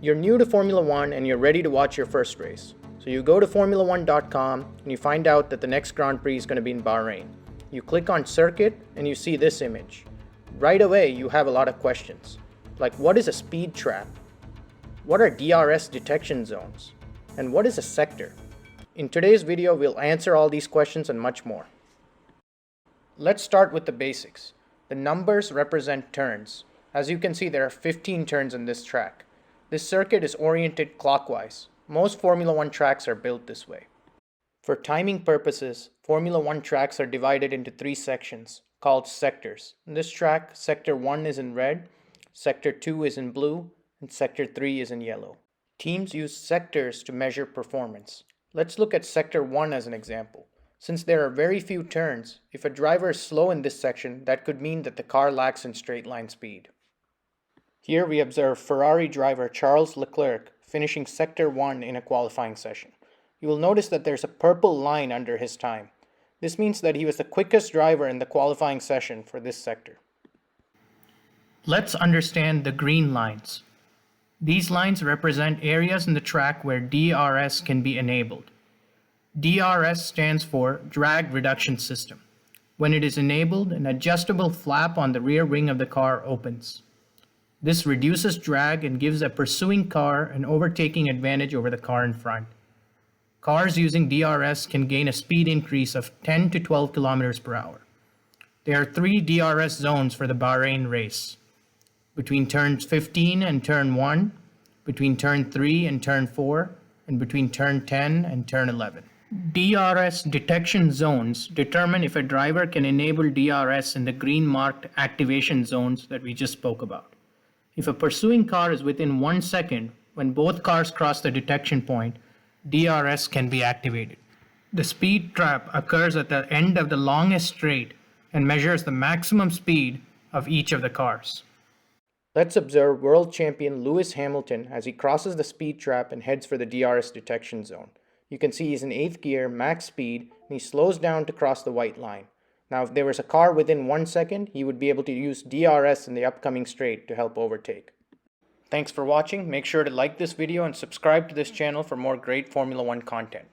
You're new to Formula One and you're ready to watch your first race. So you go to Formula1.com and you find out that the next Grand Prix is going to be in Bahrain. You click on circuit and you see this image. Right away you have a lot of questions. Like, what is a speed trap? What are DRS detection zones? And what is a sector? In today's video we'll answer all these questions and much more. Let's start with the basics. The numbers represent turns. As you can see, there are 15 turns in this track. This circuit is oriented clockwise. Most Formula One tracks are built this way. For timing purposes, Formula One tracks are divided into 3 sections called sectors. In this track, Sector 1 is in red, Sector 2 is in blue, and Sector 3 is in yellow. Teams use sectors to measure performance. Let's look at Sector 1 as an example. Since there are very few turns, if a driver is slow in this section, that could mean that the car lacks in straight line speed. Here we observe Ferrari driver Charles Leclerc finishing Sector 1 in a qualifying session. You will notice that there's a purple line under his time. This means that he was the quickest driver in the qualifying session for this sector. Let's understand the green lines. These lines represent areas in the track where DRS can be enabled. DRS stands for Drag Reduction System. When it is enabled, an adjustable flap on the rear wing of the car opens. This reduces drag and gives a pursuing car an overtaking advantage over the car in front. Cars using DRS can gain a speed increase of 10 to 12 kilometers per hour. There are 3 DRS zones for the Bahrain race. Between turns 15 and turn 1, between turn 3 and turn 4, and between turn 10 and turn 11. DRS detection zones determine if a driver can enable DRS in the green marked activation zones that we just spoke about. If a pursuing car is within 1 second when both cars cross the detection point, DRS can be activated. The speed trap occurs at the end of the longest straight and measures the maximum speed of each of the cars. Let's observe world champion Lewis Hamilton as he crosses the speed trap and heads for the DRS detection zone. You can see he's in 8th gear, max speed, and he slows down to cross the white line. Now, if there was a car within 1 second, he would be able to use DRS in the upcoming straight to help overtake. Thanks for watching. Make sure to like this video and subscribe to this channel for more great Formula One content.